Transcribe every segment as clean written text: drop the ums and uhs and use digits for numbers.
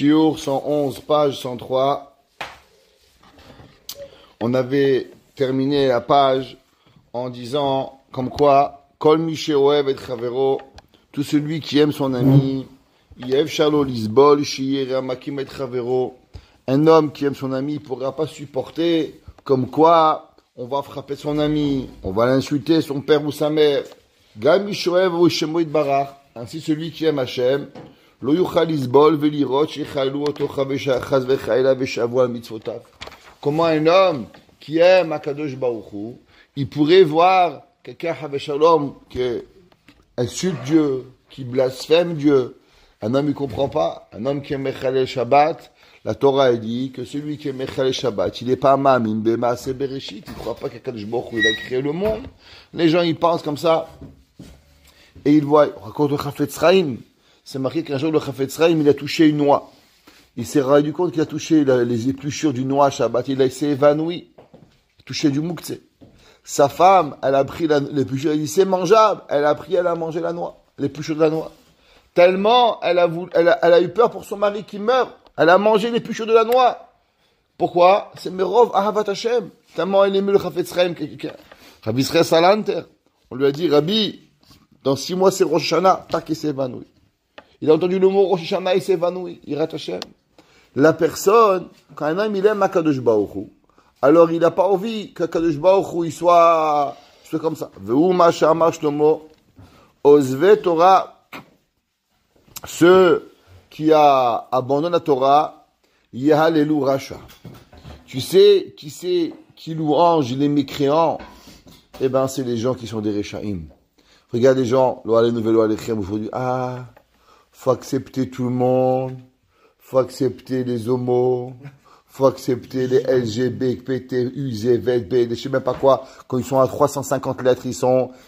Shiur 111, page 103. On avait terminé la page en disant comme quoi Kol mi she'ohev et chavero, tout celui qui aime son ami, yev shalo lisbol sheyera makim et chavero. Un homme qui aime son ami ne pourra pas supporter comme quoi on va frapper son ami, on va l'insulter, son père ou sa mère. Gam mi she'ohev ou shemo itbarach. Ainsi celui qui aime Hashem, lo yuchal lisbol velirot shechalu oto chaz vechaila veshavu al mitzvotav. Comment un homme qui aime Akadosh Baruch Hu, il pourrait voir quelqu'un Haveshalom qui insulte Dieu, qui blasphème Dieu. Un homme, il comprend pas. Un homme qui aime Mechalel Shabbat, la Torah a dit que celui qui aime Mechalel Shabbat, il n'est pas Ma'amin B'Maaseh Bereshit, il ne croit pas qu'Akadosh Baruch Hu, il a créé le monde. Les gens, ils pensent comme ça. Et ils voient, on raconte le Chafetz Chaim. C'est marqué qu'un jour, le Chafetz Chaim, il a touché une noix. Il s'est rendu compte qu'il a touché les épluchures du noix Shabbat. Il s'est évanoui. Il a touché du mouktsé. Sa femme, elle a pris l'épluchure. Elle dit, c'est mangeable. Elle a mangé la noix. L'épluchure de la noix. Tellement, elle a eu peur pour son mari qui meurt. Elle a mangé l'épluchure de la noix. Pourquoi? C'est Merov Ahavat Hashem. Tellement elle aimait le Chafetz Chaim. Rabbi Israël Salanter. On lui a dit, Rabbi, dans 6 mois, c'est Rosh Hashanah. Tac, il s'est évanoui. Il a entendu le mot Rosh Hashanah, il s'est évanoui. Il rate Hashem. La personne, quand un homme il aime Akadosh Baruch Hu, alors il n'a pas envie qu'Akadosh Baruch Hu il soit comme ça. Ve'u ma she'amar Shlomo, ozve Torah, ceux qui abandonnent la Torah, yahalelu rasha. Tu sais qui louange les mécréants? Eh ben, c'est les gens qui sont des Rechaim. Regarde les gens, lo alenu velo alechem aujourd'hui. Ah, faut accepter tout le monde. Faut accepter les homos, faut accepter les LGBT, UZVB, je sais même pas quoi. Quand ils sont à 350 lettres,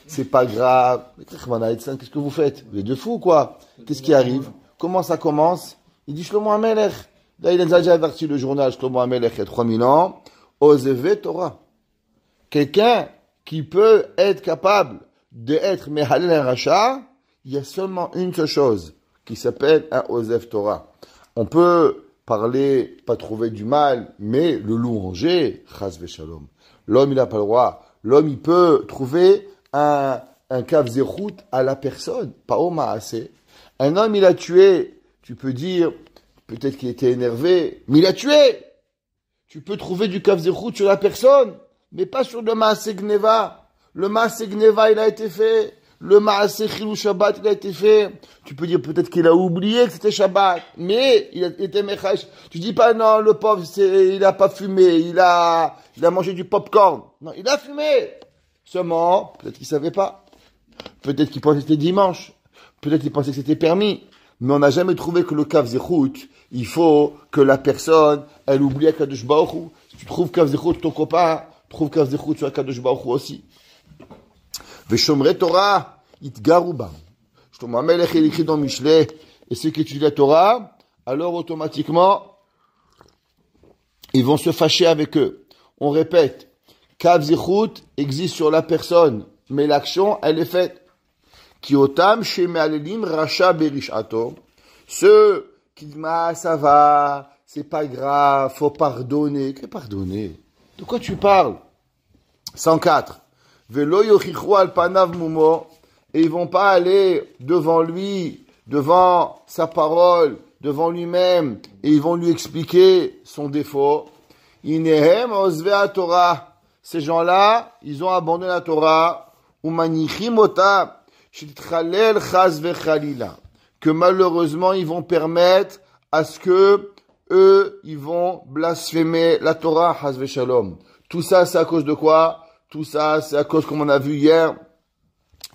c'est pas grave. Qu'est-ce que vous faites? Vous êtes de fous, quoi? Qu'est-ce qui arrive? Comment ça commence? Il dit Shlomo HaMelech. Là, il a déjà averti le journal Shlomo HaMelech il y a 3000 ans. Ozeve Torah. Quelqu'un qui peut être capable d'être Mehalel Racha, il y a seulement une seule chose qui s'appelle un Ozev Torah. On peut parler, pas trouver du mal, mais le louanger, chas v'shalom. L'homme, il n'a pas le droit. L'homme, il peut trouver un kav zechut à la personne, pas au maaseh. Un homme, il a tué. Tu peux dire, peut-être qu'il était énervé, mais il a tué. Tu peux trouver du kav zechut sur la personne, mais pas sur le maaseh gneva. Le maaseh gneva, il a été fait. Le Maaseh Chilou Shabbat, il a été fait. Tu peux dire peut-être qu'il a oublié que c'était Shabbat. Mais il était Mechash. Tu dis pas non, le pauvre, il a pas fumé. Il a mangé du popcorn. Non, il a fumé. Seulement, peut-être qu'il savait pas. Peut-être qu'il pensait que c'était dimanche. Peut-être qu'il pensait que c'était permis. Mais on n'a jamais trouvé que le Kav Zechut, il faut que la personne, elle oublie Akadosh Baruch Hu. Si tu trouves Kav Zechut, ton copain, trouve Kav Zechut sur Akadosh Baruch Hu aussi. Veshomre Torah, itgarubam. Shlomo HaMelech, il écrit dans Mishleh, et ceux qui étudient la Torah, alors automatiquement, ils vont se fâcher avec eux. On répète, Kav Zechut existe sur la personne, mais l'action, elle est faite. Ki otam sheme'alelim rasha berishato. Ceux qui disent, ah, ça va, c'est pas grave, faut pardonner. Que pardonner? De quoi tu parles? 104. Velo yochichu al panav mumo, et ils vont pas aller devant lui, devant sa parole, devant lui-même, et ils vont lui expliquer son défaut. Inehem ozve Torah. Ces gens-là, ils ont abandonné la Torah. Umanichim ota shitchalel chaz vechalila. Que malheureusement, ils vont permettre à ce que eux, ils vont blasphémer la Torah, chaz vechalom. Tout ça, c'est à cause de quoi? Tout ça, c'est à cause, comme on a vu hier,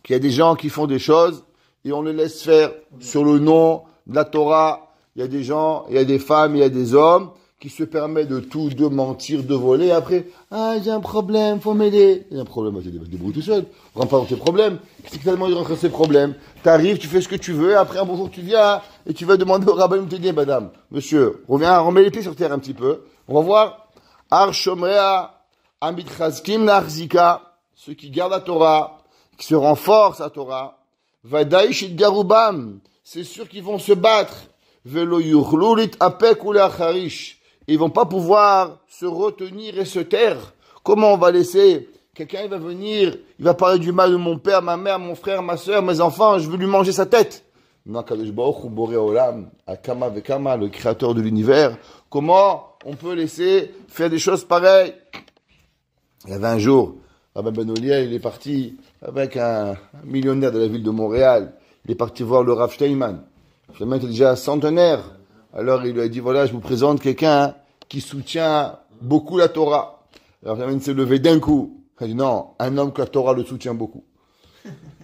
qu'il y a des gens qui font des choses et on les laisse faire sur le nom de la Torah. Il y a des gens, il y a des femmes, il y a des hommes qui se permettent de tout, de mentir, de voler. Après, ah, j'ai un problème, faut m'aider. Il y a un problème, tu débrouilles tout seul. Rentre pas dans tes problèmes. Qu'est-ce que tellement il rentre dans ses problèmes? T'arrives, tu fais ce que tu veux, après un bon jour tu viens et tu vas demander au rabbin de t'aider, madame. Monsieur, remets les pieds sur terre un petit peu. On va voir. Ar Shomrea. Amit chazkim l'achzika, ceux qui gardent la Torah, qui se renforcent à Torah, vadaï shit garubam, c'est sûr qu'ils vont se battre, velo yuchlulit apek ou l'acharish. Ils vont pas pouvoir se retenir et se taire. Comment on va laisser quelqu'un, il va venir, il va parler du mal de mon père, ma mère, mon frère, ma soeur, mes enfants, je veux lui manger sa tête. Non, Kadosh Baruch Hu Boré Olam, Akama Vekama, le créateur de l'univers. Comment on peut laisser faire des choses pareilles? Il y avait un jour, Rabbi Ben Oliel, il est parti avec un millionnaire de la ville de Montréal. Il est parti voir le Rav Steinman. Steinman était déjà centenaire. Alors il lui a dit, voilà, je vous présente quelqu'un qui soutient beaucoup la Torah. Alors Steinman s'est levé d'un coup. Il a dit, non, un homme que la Torah le soutient beaucoup.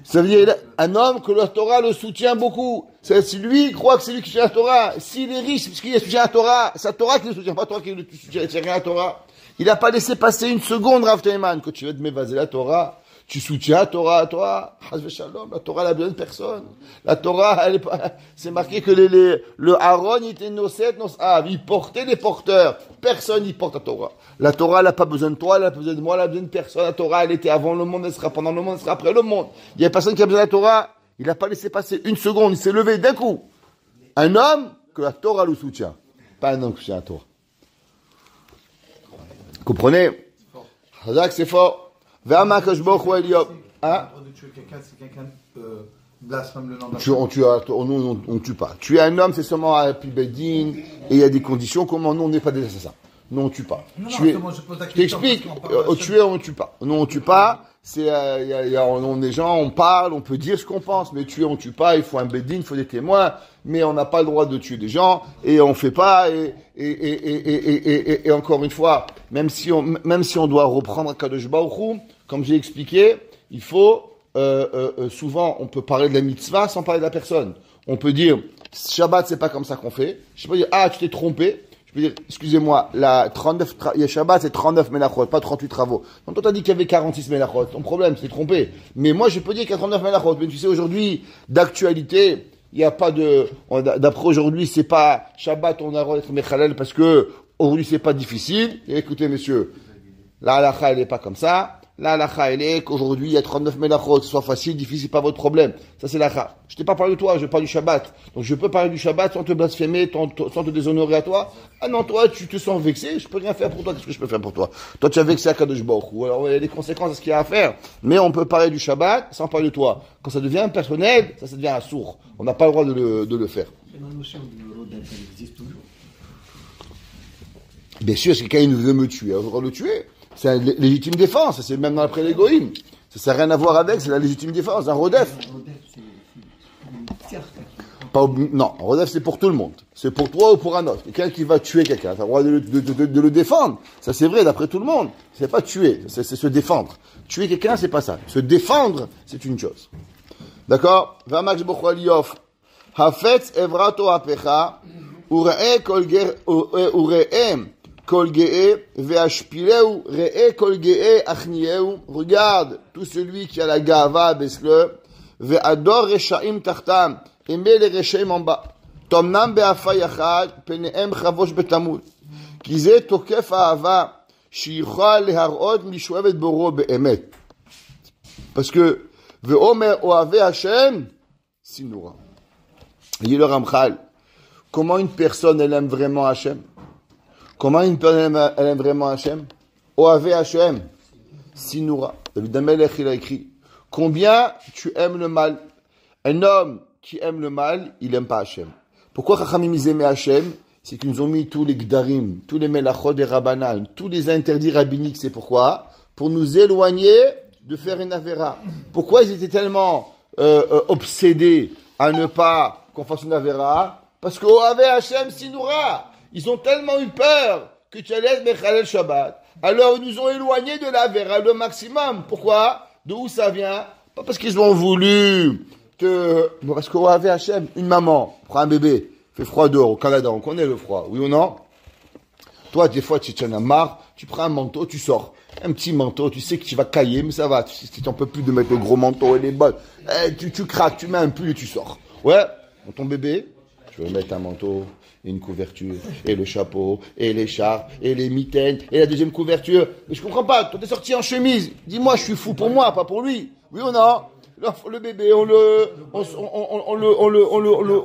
Ça veut dire, un homme que la Torah le soutient beaucoup. Si lui, il croit que c'est lui qui soutient la Torah, s'il est riche, parce qu'il soutient la Torah, c'est la Torah qui le soutient, pas la Torah qui le soutient, c'est rien la Torah. Il n'a pas laissé passer une seconde, Rav Steinman. Quand tu veux te mévaser la Torah, tu soutiens la Torah, toi, Hazve Shalom, la Torah, elle a besoin de personne. La Torah, elle est pas, c'est marqué que le Aaron, il était noset, il portait les porteurs. Personne n'y porte la Torah. La Torah, elle n'a pas besoin de toi, elle a besoin de moi, elle a besoin de personne. La Torah, elle était avant le monde, elle sera pendant le monde, elle sera après le monde. Il y a personne qui a besoin de la Torah. Il n'a pas laissé passer une seconde, il s'est levé d'un coup. Un homme que la Torah le soutient. Pas un homme qui soutient la Torah. Comprenez? C'est fort. Vers ma Kadosh Baruch Hu Eliyahu. Hein? De tuer quelqu'un, si quelqu'un blasphème le nom d'un on ne tue pas. Tuer un homme, c'est seulement à Pibedin, et il y a des conditions. Comment nous, on n'est pas des assassins. Nous, on ne tue pas. Tuer, je t'explique. Tuer, on ne tue pas. Nous, on ne tue pas. C'est, on est gens, on parle, on peut dire ce qu'on pense, mais tuer, on ne tue pas. Il faut un Bedin, il faut des témoins, mais on n'a pas le droit de tuer des gens, et on fait pas, et encore une fois, même si on doit reprendre Kadosh Baruch Hu, comme j'ai expliqué, il faut, souvent, on peut parler de la mitzvah sans parler de la personne. On peut dire, Shabbat, c'est pas comme ça qu'on fait. Je peux dire, ah, tu t'es trompé. Je peux dire, excusez-moi, Shabbat, c'est 39 melachot, pas 38 travaux. Donc, toi, t'as dit qu'il y avait 46 melachot. Ton problème, c'est trompé. Mais moi, je peux dire qu'il y a 39 melachot. Mais tu sais, aujourd'hui, d'actualité, il n'y a pas de, d'après aujourd'hui, c'est pas Shabbat, on a le droit d'être mechalel parce que, aujourd'hui, c'est pas difficile. Et écoutez, messieurs, la halakha, elle est pas comme ça. La halakha, elle est qu'aujourd'hui, il y a 39 melachot, que ce soit facile, difficile, pas votre problème. Ça, c'est la halakha. Je t'ai pas parlé de toi, je parle du Shabbat. Donc, je peux parler du Shabbat sans te blasphémer, sans te déshonorer à toi. Ah non, toi, tu te sens vexé, je peux rien faire pour toi. Qu'est-ce que je peux faire pour toi? Toi, tu as vexé à Kadosh Baruch Hu. Alors, il y a des conséquences à ce qu'il y a à faire. Mais on peut parler du Shabbat sans parler de toi. Quand ça devient personnel, ça devient un sourd. On n'a pas le droit de le faire. La notion de rodef, elle existe toujours. Bien sûr, si quelqu'un veut me tuer, on va le tuer. C'est une légitime défense, c'est même dans l'après l'égoïme. Ça n'a rien à voir avec, c'est la légitime défense, un rodef. Non, un rodef c'est pour tout le monde. C'est pour toi ou pour un autre. Quelqu'un qui va tuer quelqu'un, tu as le droit de le défendre. Ça c'est vrai d'après tout le monde. C'est pas tuer, c'est se défendre. Tuer quelqu'un, c'est pas ça. Se défendre, c'est une chose. D'accord? Vamax Bochwaliof. Hafetz evrato apecha. Ure'e kolger, ure'e. Regarde, tout celui qui a la gava, baisse-le. Ve'ador reshaim tachtam. Aimez les reshaim en bas. Tomnam be'afa yachad, penehem chavosh betamut. Kize tokef ha'ava, shichal leharot mishwevet boro be'emet. Parce que, ve'omer oave Hashem, sinura. Il dit le Ramchal, comment une personne, elle aime vraiment Hashem? Comment une personne elle aime vraiment Hachem? Oave Hachem, Sinura. David Amelech, il a écrit, combien tu aimes le mal? Un homme qui aime le mal, il n'aime pas Hachem. Pourquoi Chachamim ils aimaient Hachem? C'est qu'ils nous ont mis tous les gdarim, tous les melachot des rabbanan, tous les interdits rabbiniques. C'est pourquoi? Pour nous éloigner de faire une avera. Pourquoi ils étaient tellement obsédés à ne pas qu'on fasse une avera? Parce que Oave Hachem, Sinura. Ils ont tellement eu peur que tu allais être Mechalel Shabbat. Alors, ils nous ont éloignés de la vera le maximum. Pourquoi? D'où ça vient? Pas parce qu'ils ont voulu que... Parce qu'on avait Hachem, une maman, prend un bébé, fait froid dehors, au Canada, on connaît le froid, oui ou non? Toi, des fois, tu en as marre, tu prends un manteau, tu sors. Un petit manteau, tu sais que tu vas cailler, mais ça va. Si tu n'en peux plus de mettre le gros manteau et les bottes, tu craques, tu mets un pull et tu sors. Ouais, ton bébé, tu veux mettre un manteau... et une couverture, et le chapeau, et l'écharpe, et les mitaines, et la deuxième couverture. Mais je comprends pas, toi t'es sorti en chemise. Dis-moi, je suis fou pour moi, pas pour lui. Oui ou non? Le bébé, on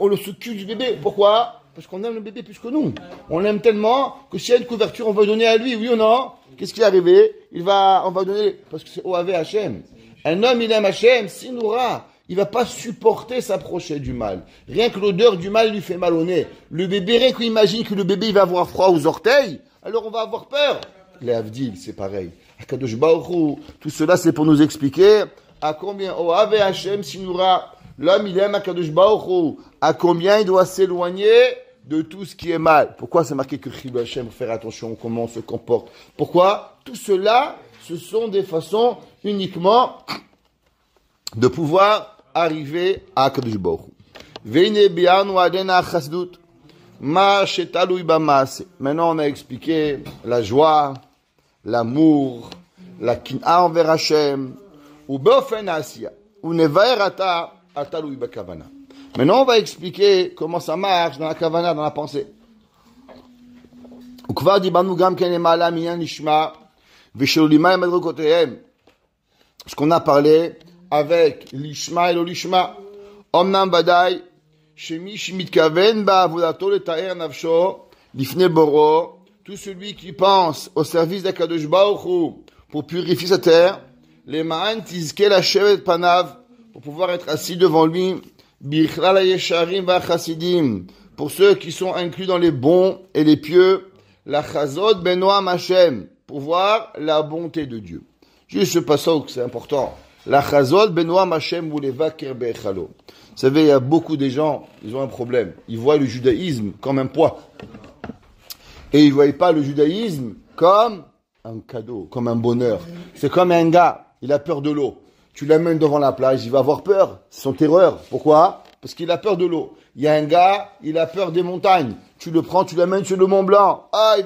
le s'occupe du bébé. Pourquoi? Parce qu'on aime le bébé plus que nous. On l'aime tellement que s'il y a une couverture, on va donner à lui, oui ou non? Qu'est-ce qui est arrivé? On va donner, parce que c'est Oave Hachem. Un homme, il aime Hachem, Sinoura. Il va pas supporter s'approcher du mal. Rien que l'odeur du mal lui fait mal au nez. Le bébé, rien qu'on imagine que le bébé, il va avoir froid aux orteils, alors on va avoir peur. Les Avdil, c'est pareil. Akadosh Baruch Hu, tout cela, c'est pour nous expliquer à combien Oave Hachem Sinoura, l'homme, il aime Akadosh Baruch Hu, à combien il doit s'éloigner de tout ce qui est mal. Pourquoi c'est marqué que Chilou Hachem, faut faire attention comment on se comporte? Pourquoi? Tout cela, ce sont des façons uniquement de pouvoir arriver à Akadosh Baruch Hu. Veine bi'anu adena chasdut, ma shetalui b'maase. Maintenant, on a expliqué la joie, l'amour, la kin'a envers Hachem, ou beofen asiya, ou nevaer ata atalui b'kavana. Maintenant, on va expliquer comment ça marche dans la kavana, dans la pensée. וכבר דיברנו גם כן למעלה מעניין לשמה ושלולמה עם מדרגותיהם. Ce qu'on a parlé avec l'ishma et le lishma. אמנם ודאי שמי שמתכוון בעבודתו לתאר נפשו לפני בוראו, tout celui qui pense au service d'Akadosh Baruch Hu pour purifier sa terre, למען תזכה לשבת פניו, pour pouvoir être assis devant lui, בכלל הישרים והחסידים, pour ceux qui sont inclus dans les bons et les pieux, la chazot benoam Hashem, pour voir la bonté de Dieu. Juste ce passage, c'est important. La chazot benoam Hashem ou les vaker bechalo. Vous savez, il y a beaucoup de gens, ils ont un problème. Ils voient le judaïsme comme un poids. Et ils ne voient pas le judaïsme comme un cadeau, comme un bonheur. C'est comme un gars, il a peur de l'eau. Tu l'amènes devant la plage, il va avoir peur. C'est son terreur. Pourquoi? Parce qu'il a peur de l'eau. Il y a un gars, il a peur des montagnes. Tu le prends, tu l'amènes sur le Mont Blanc. Ah,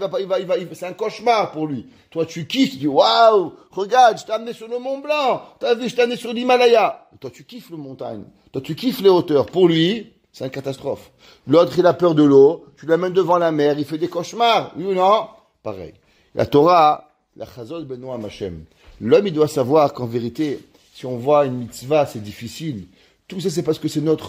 c'est un cauchemar pour lui. Toi, tu kiffes, tu dis, waouh, regarde, je t'ai amené sur le Mont Blanc. T'as vu, je t'ai amené sur l'Himalaya. Toi, tu kiffes les montagnes. Toi, tu kiffes les hauteurs. Pour lui, c'est une catastrophe. L'autre, il a peur de l'eau. Tu l'amènes devant la mer, il fait des cauchemars. Oui ou non? Pareil. La Torah, la chazot benoam Hashem. L'homme, il doit savoir qu'en vérité, si on voit une mitzvah, c'est difficile. Tout ça, c'est parce que c'est notre,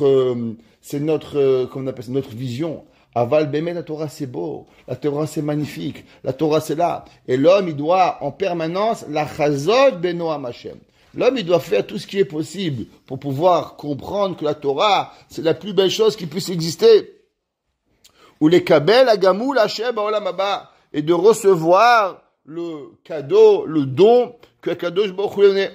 comment on appelle ça, notre vision. Aval Bémet, la Torah, c'est beau. La Torah, c'est magnifique. La Torah, c'est là. Et l'homme, il doit, en permanence, la chazot benoam Hashem. L'homme, il doit faire tout ce qui est possible pour pouvoir comprendre que la Torah, c'est la plus belle chose qui puisse exister. Ou les kabel, agamou, Hashem, ba'olam haba. Et de recevoir le cadeau, le don que Kadosh Baruch Hu donne.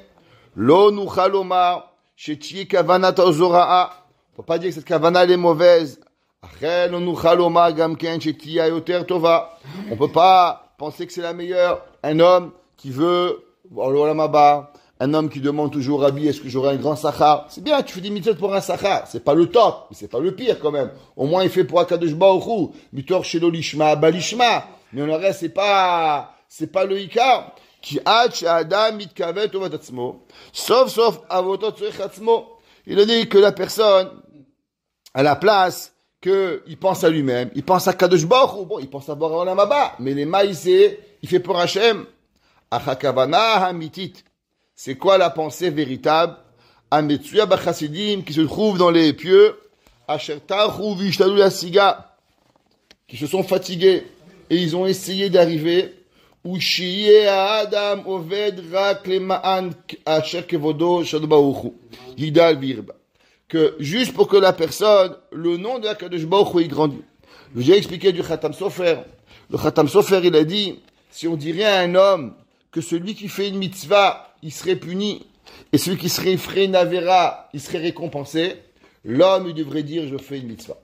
Lo nuchal lomar shetiye kavanat hazoraa. On peut pas dire que cette kavana elle est mauvaise. Achel lo nuchal lomar gam ken shetiye yoter tova. On peut pas penser que c'est la meilleure. Un homme qui veut l'olam haba, un homme qui demande toujours Rabbi, est-ce que j'aurai un grand sachar? C'est bien, tu fais des mitzvot pour un sachar. C'est pas le top, mais c'est pas le pire quand même. Au moins il fait pour Akadosh Baruch Hu. Mitor shelo lishma balishma. Mais le reste c'est pas le ikar. Ki ad she'adam mitkavet tovat atzmo, sauf avotot tzorech atzmo. Il a dit que la personne, à la place que il pense à lui-même, il pense à Kadosh Baruch Hu. Bon, il pense à Boré Olam Haba, mais les maïsés, il fait pour Hachem. Achakavana hamitit. C'est quoi la pensée véritable? Ametsuya b'chassidim, qui se trouve dans les pieux, asher tachu v'ishtadou lasiga, qui se sont fatigués et ils ont essayé d'arriver. Ushiye Adam oved rak lema'an asher kevodo shad Baruch Hu yidal virba, que juste pour que la personne, le nom de Akadosh Baruch Hu, il grandit. J'ai expliqué du Khatam Sofer. Le Khatam Sofer, il a dit, si on dirait à un homme que celui qui fait une mitzvah, il serait puni, et celui qui ferait une avera, il serait récompensé, l'homme, il devrait dire, je fais une mitzvah.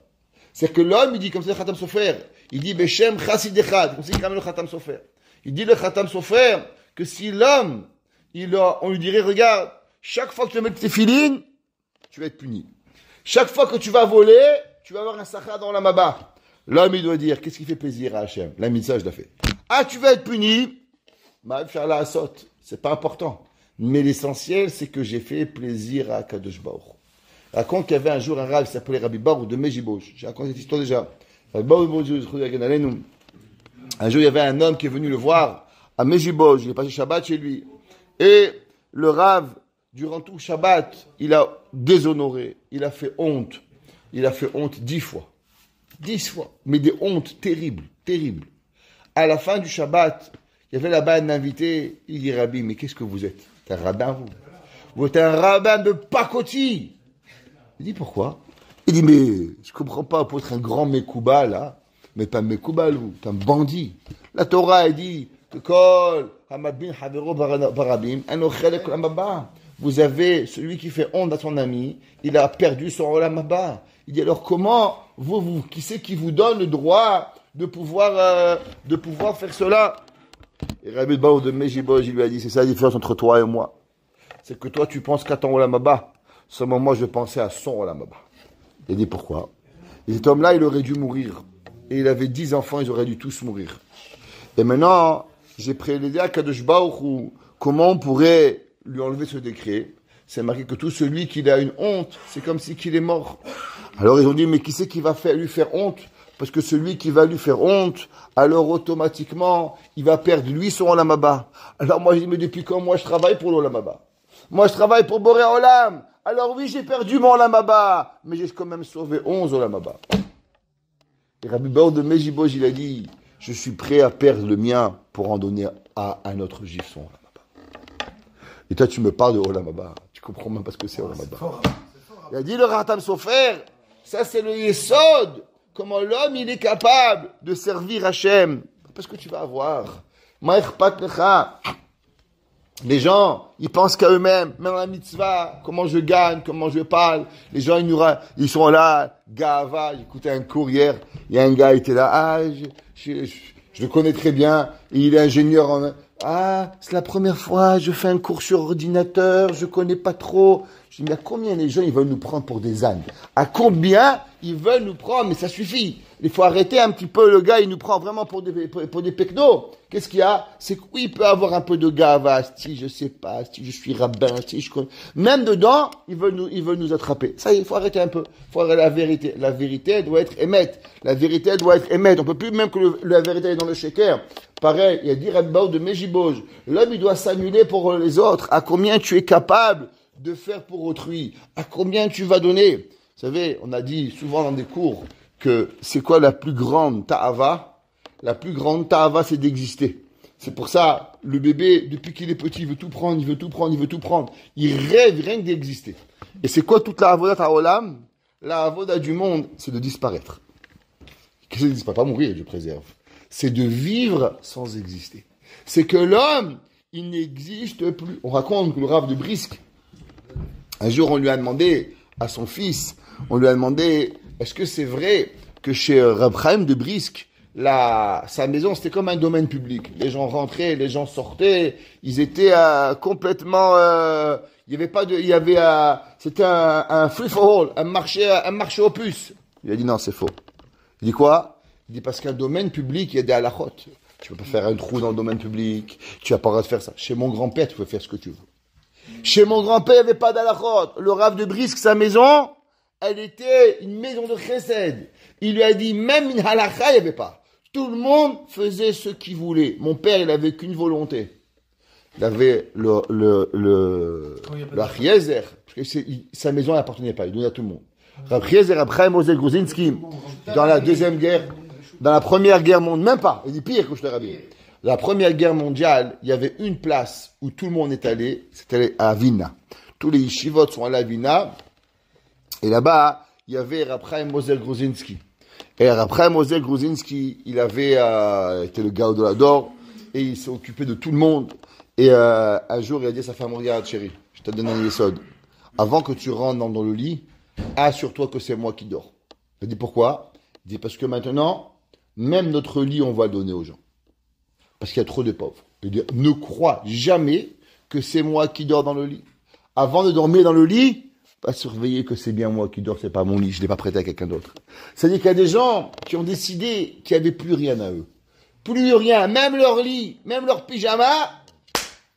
C'est-à-dire que l'homme, il dit, comme c'est le Khatam Sofer, il dit, Beshem chassid echad, comme c'est quand même le Khatam Sofer. Il dit le Khatam Sofer que si l'homme, on lui dirait, regarde, chaque fois que tu vas mettre tes filines, tu vas être puni. Chaque fois que tu vas voler, tu vas avoir un sachar dans la maba. L'homme, il doit dire, qu'est-ce qui fait plaisir à Hachem? La mitzvah, je l'ai fait. Ah, tu vas être puni? Ma'av faire la asot. C'est pas important. Mais l'essentiel, c'est que j'ai fait plaisir à Kadosh Baruch. Raconte qu'il y avait un jour un rave qui s'appelait Rabbi Baruch de Mejibosh. J'ai raconté cette histoire déjà. Rabbi Baruch, un jour, il y avait un homme qui est venu le voir à Mejibosh. Il est passé Shabbat chez lui. Et le rave, durant tout Shabbat, il a déshonoré. Il a fait honte. Il a fait honte 10 fois. 10 fois. Mais des hontes terribles, terribles. À la fin du Shabbat, il y avait là-bas un invité, il dit, Rabbi, mais qu'est-ce que vous êtes? T'es un rabbin, vous? Vous êtes un rabbin de pacotille. Il dit, pourquoi? Il dit, mais je comprends pas, pour être un grand Mekouba, là, mais pas Mekouba, vous, t'es un bandit. La Torah, elle dit, vous avez celui qui fait honte à son ami, il a perdu son olam haba. Il dit, alors comment, vous, qui c'est qui vous donne le droit de pouvoir faire cela? Et Rabbi Baou de Mejiboj, il lui a dit, c'est ça la différence entre toi et moi. C'est que toi, tu penses qu'à ton olam haba. Seulement moi, je pensais à son olam haba. Il dit, pourquoi? Et cet homme-là, il aurait dû mourir. Et il avait 10 enfants, ils auraient dû tous mourir. Et maintenant, j'ai prélédé à Kadosh Baruch Hu, comment on pourrait lui enlever ce décret. C'est marqué que tout celui qui a une honte, c'est comme si qu'il est mort. Alors ils ont dit, mais qui c'est qui va lui faire honte? Parce que celui qui va lui faire honte, alors automatiquement, il va perdre lui son olam haba. Alors moi je dis, mais depuis quand moi je travaille pour l'olam haba? Moi je travaille pour Boré Olam. Alors oui, j'ai perdu mon olam haba, mais j'ai quand même sauvé 11 olam haba. Et Rabbi Baou de Mejiboj, il a dit, je suis prêt à perdre le mien pour en donner à un autre juif son olam haba. Et toi tu me parles de olam haba, tu comprends même pas ce que c'est olam haba. Il a dit le Ratam Sofer, ça c'est le Yesod. Comment l'homme, il est capable de servir Hachem. Parce que tu vas avoir. Les gens, ils pensent qu'à eux-mêmes, même la mitzvah, comment je gagne, comment je parle. Les gens, ils sont là, Gava, j'écoutais un cours hier, il y a un gars, il était là, je le connais très bien, et il est ingénieur en... c'est la première fois, je fais un cours sur ordinateur, je connais pas trop. Je dis, mais à combien les gens, ils veulent nous prendre pour des ânes? À combien ils veulent nous prendre? Mais ça suffit. Il faut arrêter un petit peu, le gars, il nous prend vraiment pour des pecnos. Qu'est-ce qu'il y a? C'est que oui, il peut avoir un peu de gava, si je sais pas, si je suis rabbin, si je connais. Même dedans, ils veulent nous attraper. Ça, il faut arrêter un peu. Il faut arrêter la vérité. La vérité doit être émette. La vérité doit être émette. On peut plus, même que la vérité est dans le shaker. Pareil, il y a dit Rabbi Baou de Mejiboj. L'homme, il doit s'annuler pour les autres. À combien tu es capable de faire pour autrui? À combien tu vas donner? Vous savez, on a dit souvent dans des cours que c'est quoi la plus grande ta'ava? La plus grande ta'ava, c'est d'exister. C'est pour ça, le bébé, depuis qu'il est petit, il veut tout prendre, il veut tout prendre, il veut tout prendre. Il rêve rien que d'exister. Et c'est quoi toute la avodat ha'olam? La avodat du monde, c'est de disparaître. Qu'est-ce que c'est de disparaître? Pas mourir, Dieu préserve. C'est de vivre sans exister. C'est que l'homme, il n'existe plus. On raconte que le Rav de Brisk, un jour, on lui a demandé à son fils, on lui a demandé, est-ce que c'est vrai que chez Rav Chaim de Brisk, sa maison, c'était comme un domaine public. Les gens rentraient, les gens sortaient, ils étaient complètement, il y avait pas de, c'était un free for all, un marché aux puces. Il a dit non, c'est faux. Il dit quoi? Il dit parce qu'un domaine public, il y a des halakhot. Tu peux pas faire un trou dans le domaine public, tu n'as pas le droit de faire ça. Chez mon grand-père, tu peux faire ce que tu veux. Chez mon grand-père, il n'y avait pas d'halakhot. Le Rav de Brisk, sa maison, elle était une maison de chesed. Il lui a dit, même une halakha, il n'y avait pas. Tout le monde faisait ce qu'il voulait. Mon père, il avait qu'une volonté. Il avait l'Achiezer, parce que sa maison n'appartenait pas, il donnait à tout le monde. L'Achiezer, après Moshe Gruzinski, dans la deuxième guerre, dans la première guerre mondiale, même pas, il dit pire que je te rabbi. La première guerre mondiale, il y avait une place où tout le monde est allé, c'était à Vilna. Tous les yeshivot sont allés à Vilna, et là-bas, il y avait Raphaël Moshe Gruzinski. Et Raphaël Moshe Gruzinski, il avait été le gars de la d'or, et il s'est occupé de tout le monde. Et un jour, il a dit à sa femme, regarde chérie, je te donne un yesod. Avant que tu rentres dans le lit, assure-toi que c'est moi qui dors. Il dit pourquoi? Il dit parce que maintenant, même notre lit, on va le donner aux gens. Parce qu'il y a trop de pauvres. Il dit, ne crois jamais que c'est moi qui dors dans le lit. Avant de dormir dans le lit, pas surveiller que c'est bien moi qui dors, c'est pas mon lit, je l'ai pas prêté à quelqu'un d'autre. C'est-à-dire qu'il y a des gens qui ont décidé qu'il n'y avait plus rien à eux. Plus rien, même leur lit, même leur pyjama,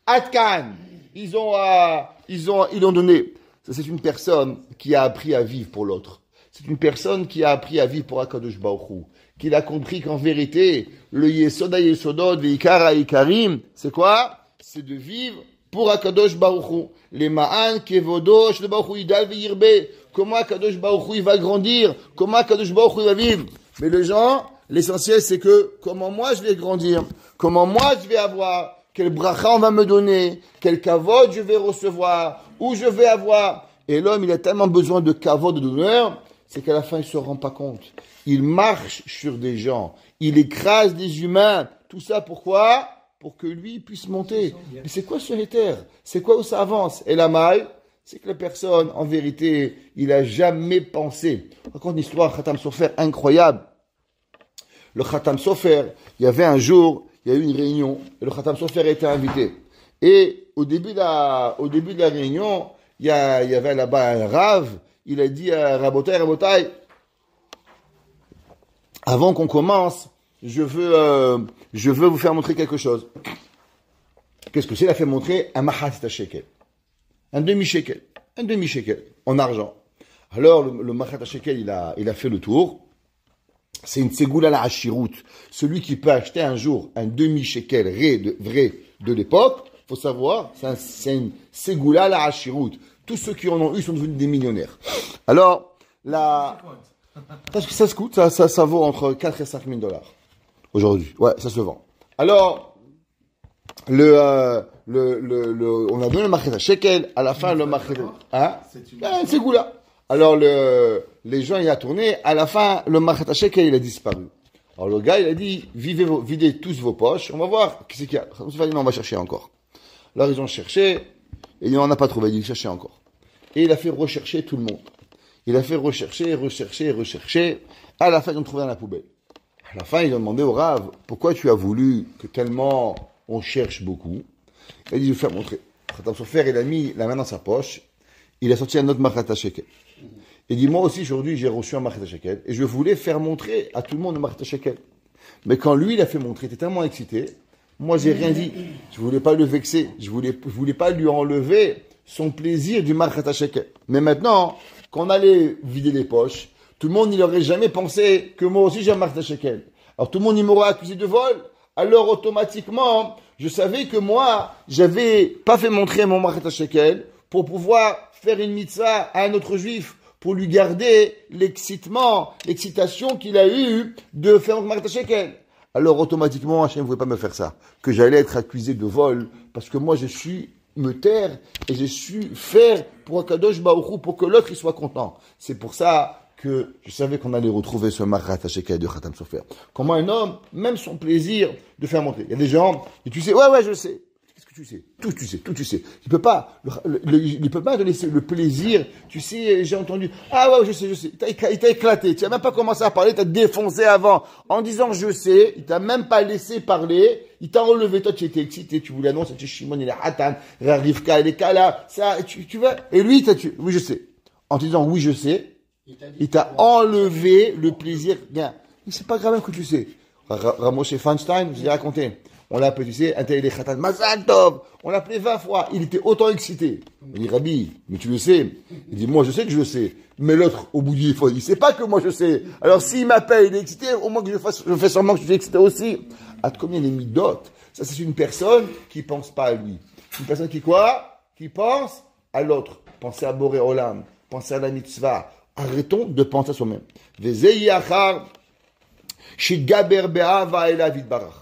Atkan. Ils ont donné. Ça, c'est une personne qui a appris à vivre pour l'autre. C'est une personne qui a appris à vivre pour Akadosh Baruch Hu. Qu'il a compris qu'en vérité, le Yesoda Yesodot, Veikara Ikarim, c'est quoi? C'est de vivre pour Akadosh Baruch Hu. Les Ma'an, Kevodo, Shel Baruch Hu, Idal Veirbe. Comment Akadosh Baruch Hu, il va grandir? Comment Akadosh Baruch Hu, il va vivre? Mais les gens, l'essentiel, c'est que comment moi je vais grandir, comment moi je vais avoir, quel bracha on va me donner, quel kavod je vais recevoir, où je vais avoir. Et l'homme, il a tellement besoin de kavod, de d'honneur, c'est qu'à la fin, il se rend pas compte. Il marche sur des gens, il écrase des humains. Tout ça, pourquoi? Pour que lui puisse monter. Mais c'est quoi ce héter? C'est quoi où ça avance? Et la maille, c'est que la personne, en vérité, il a jamais pensé. Je raconte une histoire, Khatam Sofer, incroyable. Le Khatam Sofer, il y avait un jour, il y a eu une réunion, et le Khatam Sofer a été invité. Et au début de la réunion, il y avait là-bas un rave, il a dit à Rabotai, avant qu'on commence, je veux vous faire montrer quelque chose. Qu'est-ce que c'est? Il a fait montrer un mahatzita shekel. Un demi-shekel, en argent. Alors, le mahatzita shekel, il a fait le tour. C'est une ségoula la hashirut. Celui qui peut acheter un jour un demi-shekel vrai de l'époque, faut savoir, c'est une ségoula la hashirut. Tous ceux qui en ont eu sont devenus des millionnaires. Alors, parce que ça se coûte, ça vaut entre 4 et 5 000 dollars. Aujourd'hui. Ouais, ça se vend. Alors, on a donné le mahatzita shekel, à la fin, le mahatzita, c'est goula. Alors, les gens, il a tourné, à la fin, le mahatzita shekel, il a disparu. Alors, le gars, il a dit, videz tous vos poches, on va voir, qu'est-ce qu'il y a. On va chercher encore. Alors, ils ont cherché, et on n'a pas trouvé, il cherchait encore. Et il a fait rechercher tout le monde. Il a fait rechercher. À la fin, ils ont trouvé dans la poubelle. À la fin, ils ont demandé au Rav, pourquoi tu as voulu que tellement on cherche beaucoup? Il a dit, je vais faire montrer. Khatam Sofer, il a mis la main dans sa poche, il a sorti un autre mahatzita shekel. Il dit, moi aussi, aujourd'hui, j'ai reçu un mahatzita shekel, et je voulais faire montrer à tout le monde le mahatzita shekel. Mais quand lui, il a fait montrer, il était tellement excité, moi, j'ai rien dit. Je voulais pas le vexer, je voulais pas lui enlever son plaisir du mahatzita shekel. Mais maintenant, quand on allait vider les poches, tout le monde, il n'aurait jamais pensé que moi aussi j'ai un mahatzita shekel. Alors tout le monde, il m'aurait accusé de vol. Alors automatiquement, je savais que moi, j'avais pas fait montrer mon mahatzita shekel pour pouvoir faire une mitzvah à un autre juif, pour lui garder l'excitation qu'il a eue de faire mon mahatzita shekel. Alors automatiquement, Hachem ne voulait pas me faire ça. Que j'allais être accusé de vol, parce que moi je suis me taire et j'ai su faire pour Akadosh Baruch Hu, pour que l'autre il soit content. C'est pour ça que je savais qu'on allait retrouver ce mahatzita shekel de Khatam Sofer. Comment un homme, même son plaisir de faire montrer. Il y a des gens, et tu sais, ouais, je sais. Qu'est-ce que tu sais? Tout tu sais. Il peut pas te laisser le plaisir. Tu sais, j'ai entendu, ouais, je sais. Il t'a éclaté. Tu n'as même pas commencé à parler, t'as défoncé avant. En disant je sais, il t'a même pas laissé parler. Il t'a enlevé, toi, tu étais excité, tu voulais annoncer, Shimon, il est Hatan, Rivka, il est Kala, ça, tu vois. Et lui, oui, je sais. En te disant oui, je sais, il t'a enlevé le plaisir. Bien. Mais c'est pas grave même que tu sais. Ramoshe Feinstein, je l'ai raconté. On l'a appelé, tu sais, un tel est Khatan, Mazal Tov. On l'a appelé 20 fois. Il était autant excité. Il dit, Rabbi, mais tu le sais. Il dit, moi, je sais que je le sais. Mais l'autre, au bout du il sait pas que moi je sais. Alors, s'il m'appelle, il est excité, au moins que je fais seulement que je suis excité aussi. À combien les midotes? Ça, c'est une personne qui pense pas à lui. Une personne qui quoi? Qui pense à l'autre. Pensez à Boré Olam. Pensez à la mitzvah. Arrêtons de penser à soi-même. Vezei achar, shigaber be'ava elav barach.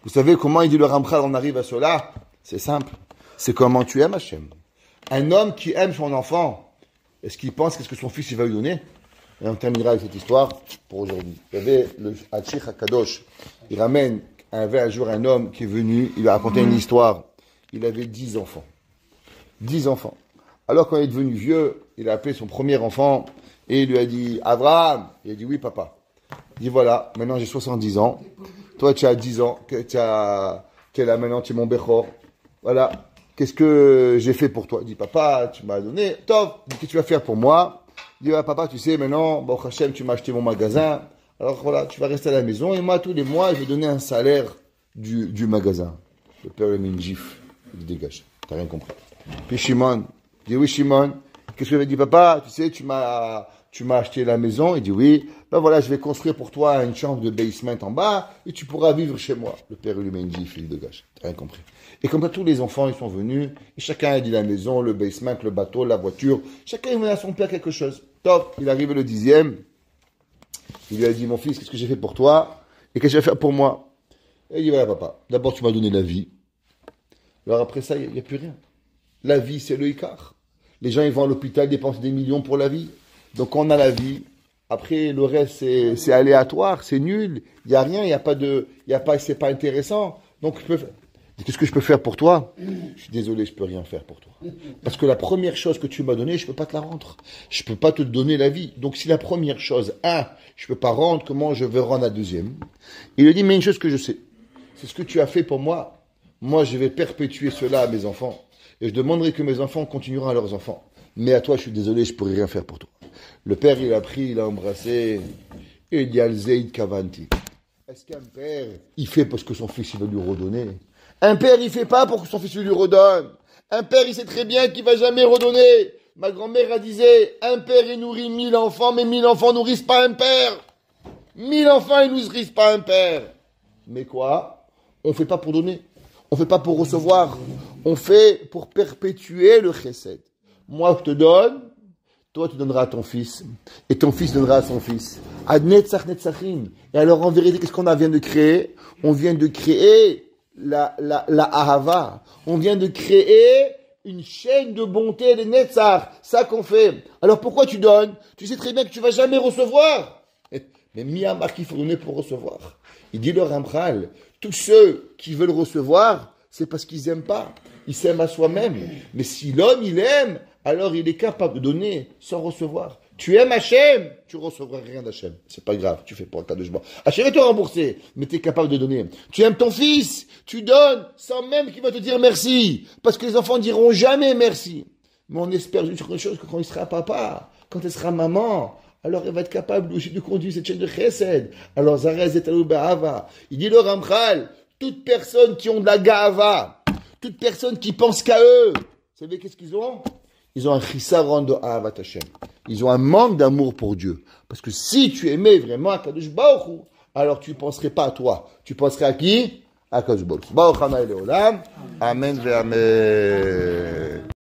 Vous savez comment il dit le Ramchal, on arrive à cela? C'est simple. C'est comment tu aimes Hachem. Un homme qui aime son enfant, est-ce qu'il pense qu'est-ce que son fils il va lui donner? Et on terminera avec cette histoire pour aujourd'hui. Il y avait le Hachich HaKadosh. Il avait un jour un homme qui est venu, il lui a raconté une histoire. Il avait 10 enfants. 10 enfants. Alors quand il est devenu vieux, il a appelé son premier enfant et il lui a dit, Abraham. Il a dit, oui papa. Il dit, voilà, maintenant j'ai 70 ans. Toi, tu as 10 ans, tu es là maintenant, tu es mon Bechor. Voilà. Qu'est-ce que j'ai fait pour toi? Il dit, papa, tu m'as donné. Top. Qu'est-ce que tu vas faire pour moi? Il dit, papa, tu sais, maintenant, Baruch Hashem, tu m'as acheté mon magasin. Alors voilà, tu vas rester à la maison. Et moi, tous les mois, je vais donner un salaire du magasin. Le père lui met une gifle. Il dégage. T'as rien compris. Puis Shimon, il dit, oui, Shimon. Qu'est-ce que je lui ai dit, papa? Tu sais, tu m'as acheté la maison. Il dit, oui. Ben voilà, je vais construire pour toi une chambre de basement en bas et tu pourras vivre chez moi. Le père lui met une gifle, il dégage. T'as rien compris. Et comme ça, tous les enfants, ils sont venus et chacun a dit la maison, le basement, le bateau, la voiture. Chacun, il venait à son père quelque chose. Top. Il arrive le 10e. Il lui a dit, mon fils, qu'est-ce que j'ai fait pour toi? Et qu'est-ce que je vais faire pour moi? Et il dit, voilà, papa, d'abord, tu m'as donné la vie. Alors après ça, il n'y a plus rien. La vie, c'est le Icar. Les gens, ils vont à l'hôpital dépenser des millions pour la vie. Donc, on a la vie. Après, le reste, c'est aléatoire, c'est nul. Il n'y a rien, c'est pas intéressant. Donc, qu'est-ce que je peux faire pour toi? Je suis désolé, je peux rien faire pour toi. Parce que la première chose que tu m'as donnée, je peux pas te la rendre. Je peux pas te donner la vie. Donc, si la première chose, je peux pas rendre, comment je veux rendre la deuxième? Il lui dit, mais une chose que je sais, c'est ce que tu as fait pour moi. Moi, je vais perpétuer cela à mes enfants. Et je demanderai que mes enfants continueront à leurs enfants. Mais à toi, je suis désolé, je pourrai rien faire pour toi. Le père, il a pris, il a embrassé. Et il dit, Alzeid Kavanti. Est-ce qu'un père, il fait parce que son fils, il veut lui redonner? Un père, il fait pas pour que son fils lui redonne. Un père, il sait très bien qu'il va jamais redonner. Ma grand-mère a disait, un père, il nourrit 1000 enfants, mais 1000 enfants nourrissent pas un père. 1000 enfants, ils nourrissent pas un père. Mais quoi? On fait pas pour donner. On fait pas pour recevoir. On fait pour perpétuer le chesed. Moi, je te donne. Toi, tu donneras à ton fils. Et ton fils donnera à son fils. Ad netzach netzachim. Et alors, en vérité, qu'est-ce qu'on vient de créer? On vient de créer la ahava. On vient de créer une chaîne de bonté de netzach. Ça qu'on fait. Alors, pourquoi tu donnes? Tu sais très bien que tu vas jamais recevoir. Mais Miyamar qu'il faut donner pour recevoir. Il dit le Ramchal, tous ceux qui veulent recevoir, c'est parce qu'ils aiment pas. Ils s'aiment à soi-même. Mais si l'homme, il aime, alors il est capable de donner sans recevoir. Tu aimes Hachem, tu recevras rien d'Hachem. C'est pas grave, tu fais pour un cas de joie. Hachem va te rembourser, mais tu es capable de donner. Tu aimes ton fils, tu donnes sans même qu'il va te dire merci. Parce que les enfants diront jamais merci. Mais on espère juste une chose, que quand il sera papa, quand elle sera maman, alors elle va être capable aussi de conduire cette chaîne de chesed. Alors Zarez et Talou Ba'ava. Il dit le Ramchal, toute personne qui ont de la ga'ava, toute personne qui pense qu'à eux, vous savez qu'est-ce qu'ils ont? Ils ont un chisaron de Ahavat Hashem. Ils ont un manque d'amour pour Dieu. Parce que si tu aimais vraiment Akadosh Baruch Hu, alors tu ne penserais pas à toi. Tu penserais à qui? À Akadosh Baruch Hu. Baruch Hana Leolam. Amen ve Amen.